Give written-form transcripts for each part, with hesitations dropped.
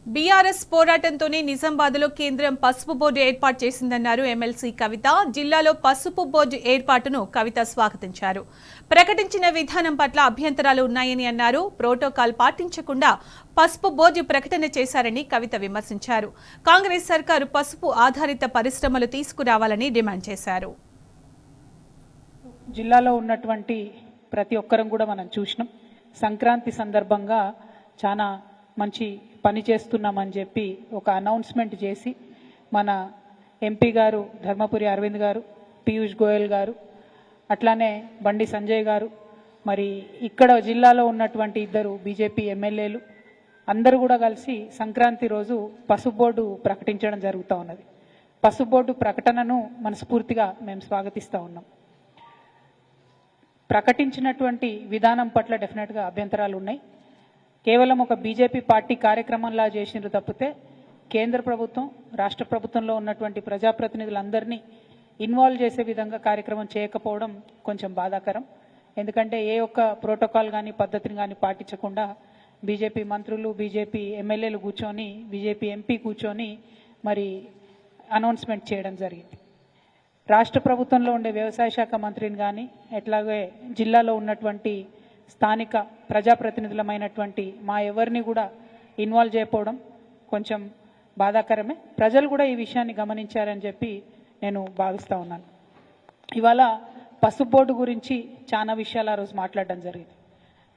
BRS పోరాటంతోనే నిజామాబాద్లో కేంద్రం పసుపు బోర్డు ఏర్పాటు చేసిందన్నారు ఎమ్మెల్సీ కవిత. జిల్లాలో పసుపు బోర్డు ఏర్పాటును కవిత స్వాగతించారు. ప్రకటించిన విధానం పట్ల అభ్యంతరాలు ఉన్నాయని అన్నారు. ప్రోటోకాల్ పాటించకుండా పసుపు బోర్డు ప్రకటన చేశారని కవిత విమర్శించారు. కాంగ్రెస్ సర్కారు పసుపు ఆధారిత పరిశ్రమలు తీసుకురావాలని డిమాండ్ చేశారు. జిల్లాలో ఉన్నటువంటి ప్రతి ఒక్కరం కూడా మనం చూసినాం. సంక్రాంతి సందర్భంగా చాలా మంచి పని చేస్తున్నామని చెప్పి ఒక అనౌన్స్మెంట్ చేసి మన ఎంపీ గారు ధర్మపురి అరవింద్ గారు, పీయూష్ గోయల్ గారు, అట్లానే బండి సంజయ్ గారు, మరి ఇక్కడ జిల్లాలో ఉన్నటువంటి ఇద్దరు బీజేపీ ఎమ్మెల్యేలు అందరూ కూడా కలిసి సంక్రాంతి రోజు పసుపు బోర్డు ప్రకటించడం జరుగుతూ ఉన్నది. పసుపు బోర్డు ప్రకటనను మనస్ఫూర్తిగా మేము స్వాగతిస్తూ ఉన్నాం. ప్రకటించినటువంటి విధానం పట్ల డెఫినెట్గా అభ్యంతరాలు ఉన్నాయి. కేవలం ఒక బీజేపీ పార్టీ కార్యక్రమంలా చేసినారు తప్పితే కేంద్ర ప్రభుత్వం, రాష్ట్ర ప్రభుత్వంలో ఉన్నటువంటి ప్రజాప్రతినిధులందరినీ ఇన్వాల్వ్ చేసే విధంగా కార్యక్రమం చేయకపోవడం కొంచెం బాధాకరం. ఎందుకంటే ఏ ఒక్క ప్రోటోకాల్ కానీ పద్ధతిని కానీ పాటించకుండా బీజేపీ మంత్రులు, బీజేపీ ఎమ్మెల్యేలు కూర్చొని, బీజేపీ ఎంపీ కూర్చొని మరి అనౌన్స్మెంట్ చేయడం జరిగింది. రాష్ట్ర ప్రభుత్వంలో ఉండే వ్యవసాయ శాఖ మంత్రిని కానీ, ఎట్లాగే జిల్లాలో ఉన్నటువంటి స్థానిక ప్రజాప్రతినిధులమైనటువంటి మా ఎవరిని కూడా ఇన్వాల్వ్ చేయకపోవడం కొంచెం బాధాకరమే. ప్రజలు కూడా ఈ విషయాన్ని గమనించారని చెప్పి నేను భావిస్తూ ఉన్నాను. ఇవాళ పసుపు బోర్డు గురించి చాలా విషయాలు ఆ రోజు మాట్లాడడం జరిగింది.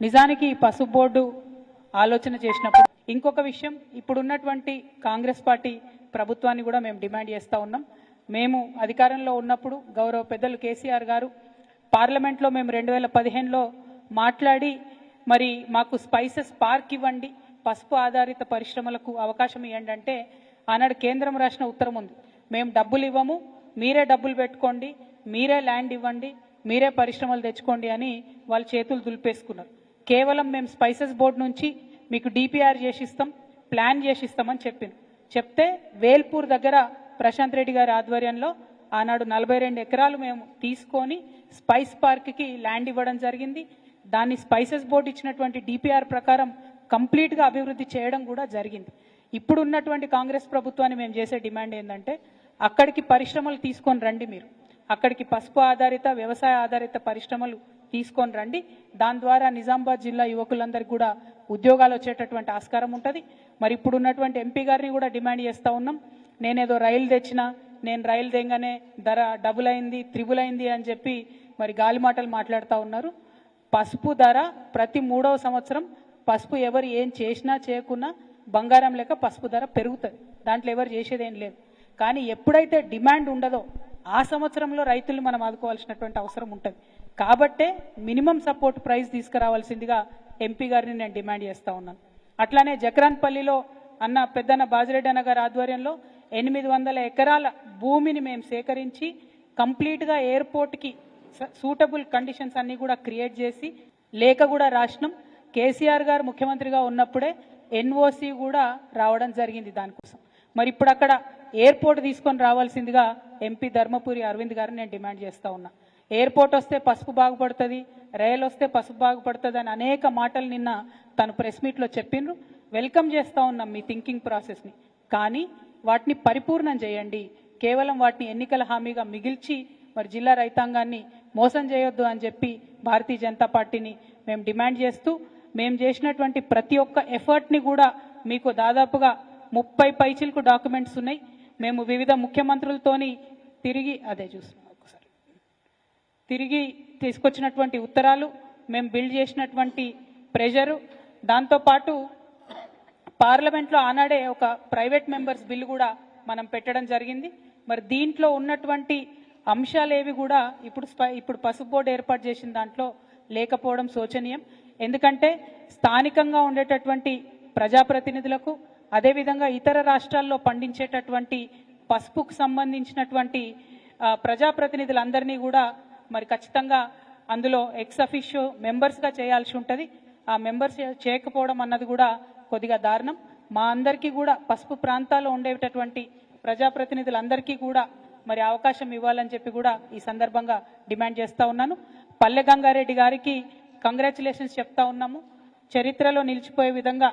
నిజానికి ఈ పసుపు బోర్డు ఆలోచన చేసినప్పుడు ఇంకొక విషయం, ఇప్పుడున్నటువంటి కాంగ్రెస్ పార్టీ ప్రభుత్వాన్ని కూడా మేము డిమాండ్ చేస్తూ ఉన్నాం. మేము అధికారంలో ఉన్నప్పుడు గౌరవ పెద్దలు కేసీఆర్ గారు పార్లమెంట్లో మేము 2015లో మాట్లాడి మరి మాకు స్పైసెస్ పార్క్ ఇవ్వండి, పసుపు ఆధారిత పరిశ్రమలకు అవకాశం ఇవ్వండి అంటే ఆనాడు కేంద్రం రాసిన ఉత్తరం ఉంది. మేము డబ్బులు ఇవ్వము, మీరే డబ్బులు పెట్టుకోండి, మీరే ల్యాండ్ ఇవ్వండి, మీరే పరిశ్రమలు తెచ్చుకోండి అని వాళ్ళు చేతులు దులిపేసుకున్నారు. కేవలం మేము స్పైసెస్ బోర్డు నుంచి మీకు డిపిఆర్ చేసిస్తాం, ప్లాన్ చేసిస్తామని చెప్తే వేల్పూర్ దగ్గర ప్రశాంత్ రెడ్డి గారి ఆధ్వర్యంలో ఆనాడు 42 ఎకరాలు మేము తీసుకొని స్పైస్ పార్క్కి ల్యాండ్ ఇవ్వడం జరిగింది. దాన్ని స్పైసెస్ బోర్డు ఇచ్చినటువంటి డిపిఆర్ ప్రకారం కంప్లీట్గా అభివృద్ధి చేయడం కూడా జరిగింది. ఇప్పుడు ఉన్నటువంటి కాంగ్రెస్ ప్రభుత్వాన్ని మేము చేసే డిమాండ్ ఏంటంటే అక్కడికి పరిశ్రమలు తీసుకొని రండి, మీరు అక్కడికి పసుపు ఆధారిత వ్యవసాయ ఆధారిత పరిశ్రమలు తీసుకొని రండి. దాని ద్వారా నిజామాబాద్ జిల్లా యువకులందరికీ కూడా ఉద్యోగాలు వచ్చేటటువంటి ఆస్కారం ఉంటుంది. మరి ఇప్పుడు ఉన్నటువంటి ఎంపీ గారిని కూడా డిమాండ్ చేస్తూ ఉన్నాం. నేనేదో రైలు తెచ్చినా, నేను రైలు తెంగానే ధర డబుల్ అయింది, త్రిబుల్ అయింది అని చెప్పి మరి గాలి మాటలు మాట్లాడుతూ ఉన్నారు. పసుపు ధర ప్రతి 3వ సంవత్సరం పసుపు ఎవరు ఏం చేసినా చేయకున్నా బంగారం లెక్క పసుపు ధర పెరుగుతుంది. దాంట్లో ఎవరు చేసేదేం లేదు. కానీ ఎప్పుడైతే డిమాండ్ ఉండదో ఆ సంవత్సరంలో రైతులు మనం ఆదుకోవాల్సినటువంటి అవసరం ఉంటుంది. కాబట్టే మినిమం సపోర్ట్ ప్రైస్ తీసుకురావాల్సిందిగా ఎంపీ గారిని నేను డిమాండ్ చేస్తూ ఉన్నాను. అట్లానే జక్రాన్పల్లిలో అన్న పెద్దన్న బాజిరెడ్డి అన్న గారి ఆధ్వర్యంలో 800 ఎకరాల భూమిని మేము సేకరించి కంప్లీట్గా ఎయిర్పోర్ట్కి సూటబుల్ కండిషన్స్ అన్నీ కూడా క్రియేట్ చేసి లేఖ కూడా రాసినాం. కేసీఆర్ గారు ముఖ్యమంత్రిగా ఉన్నప్పుడే ఎన్ఓసి కూడా రావడం జరిగింది దానికోసం. మరి ఇప్పుడు అక్కడ ఎయిర్పోర్ట్ తీసుకొని రావాల్సిందిగా ఎంపీ ధర్మపురి అరవింద్ గారిని నేను డిమాండ్ చేస్తూ ఉన్నా. ఎయిర్పోర్ట్ వస్తే పసుపు బాగుపడుతుంది, రైలు వస్తే పసుపు బాగుపడుతుంది అని అనేక మాటలు నిన్న తను ప్రెస్ మీట్లో చెప్పిండ్రు. వెల్కమ్ చేస్తూ ఉన్నాం మీ థింకింగ్ ప్రాసెస్ని, కానీ వాటిని పరిపూర్ణం చేయండి. కేవలం వాటిని ఎన్నికల హామీగా మిగిల్చి మరి జిల్లా రైతాంగాన్ని మోసం చేయొద్దు అని చెప్పి భారతీయ జనతా పార్టీని మేము డిమాండ్ చేస్తూ, మేము చేసినటువంటి ప్రతి ఒక్క ఎఫర్ట్ని కూడా మీకు దాదాపుగా 30 పైచిలకు డాక్యుమెంట్స్ ఉన్నాయి. మేము వివిధ ముఖ్యమంత్రులతోని తిరిగి తీసుకొచ్చినటువంటి ఉత్తరాలు, మేము బిల్డ్ చేసినటువంటి ప్రెషరు, దాంతోపాటు పార్లమెంట్లో ఆనాడే ఒక ప్రైవేట్ మెంబర్స్ బిల్లు కూడా మనం పెట్టడం జరిగింది. మరి దీంట్లో ఉన్నటువంటి అంశాలేవి కూడా ఇప్పుడు పసుపు బోర్డు ఏర్పాటు చేసిన దాంట్లో లేకపోవడం శోచనీయం. ఎందుకంటే స్థానికంగా ఉండేటటువంటి ప్రజాప్రతినిధులకు, అదేవిధంగా ఇతర రాష్ట్రాల్లో పండించేటటువంటి పసుపుకు సంబంధించినటువంటి ప్రజాప్రతినిధులందరినీ కూడా మరి ఖచ్చితంగా అందులో ఎక్స్ అఫిషియో మెంబర్స్గా చేయాల్సి ఉంటుంది. ఆ మెంబర్స్ చేయకపోవడం అన్నది కూడా కొద్దిగా దారుణం. మా అందరికీ కూడా పసుపు ప్రాంతాల్లో ఉండేటటువంటి ప్రజాప్రతినిధులందరికీ కూడా మరి అవకాశం ఇవ్వాలని చెప్పి కూడా ఈ సందర్భంగా డిమాండ్ చేస్తూ ఉన్నాను. పల్లె గంగారెడ్డి గారికి కంగ్రాచులేషన్స్ చెప్తా ఉన్నాము. చరిత్రలో నిలిచిపోయే విధంగా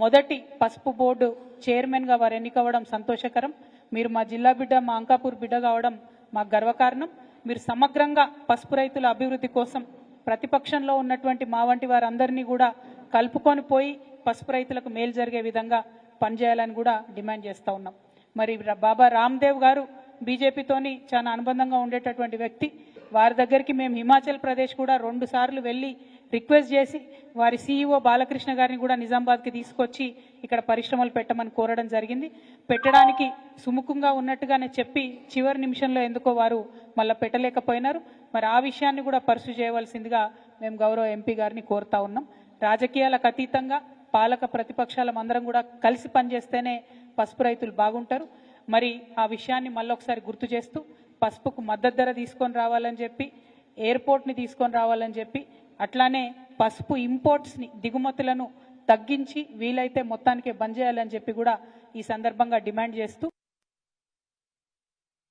మొదటి పసుపు బోర్డు చైర్మన్గా వారు ఎన్నికవ్వడం సంతోషకరం. మీరు మా జిల్లా బిడ్డ, మా అంకాపూర్ బిడ్డ కావడం మాకు గర్వకారణం. మీరు సమగ్రంగా పసుపు రైతుల అభివృద్ధి కోసం ప్రతిపక్షంలో ఉన్నటువంటి మా వంటి వారందరినీ కూడా కలుపుకొని పోయి పసుపు రైతులకు మేలు జరిగే విధంగా పనిచేయాలని కూడా డిమాండ్ చేస్తూ ఉన్నాం. మరి బాబా రామ్దేవ్ గారు బీజేపీతోని చాలా అనుబంధంగా ఉండేటటువంటి వ్యక్తి. వారి దగ్గరికి మేము హిమాచల్ ప్రదేశ్ కూడా 2 సార్లు వెళ్ళి రిక్వెస్ట్ చేసి వారి సీఈఓ బాలకృష్ణ గారిని కూడా నిజామాబాద్కి తీసుకొచ్చి ఇక్కడ పరిశ్రమలు పెట్టమని కోరడం జరిగింది. పెట్టడానికి సుముఖంగా ఉన్నట్టుగానే చెప్పి చివరి నిమిషంలో ఎందుకో వారు మళ్ళీ పెట్టలేకపోయినారు. మరి ఆ విషయాన్ని కూడా పర్సు చేయవలసిందిగా మేము గౌరవ ఎంపీ గారిని కోరుతా ఉన్నాం. రాజకీయాలకు అతీతంగా పాలక ప్రతిపక్షాలం అందరం కూడా కలిసి పనిచేస్తేనే పసుపు రైతులు బాగుంటారు. మరి ఆ విషయాన్ని మళ్ళొకసారి గుర్తు చేస్తూ పసుపుకు మద్దతు ధర తీసుకొని రావాలని చెప్పి, ఎయిర్పోర్ట్ని తీసుకొని రావాలని చెప్పి, అట్లానే పసుపు ఇంపోర్ట్స్ని దిగుమతులను తగ్గించి వీలైతే మొత్తానికే బంద్ చేయాలని చెప్పి కూడా ఈ సందర్భంగా డిమాండ్ చేస్తూ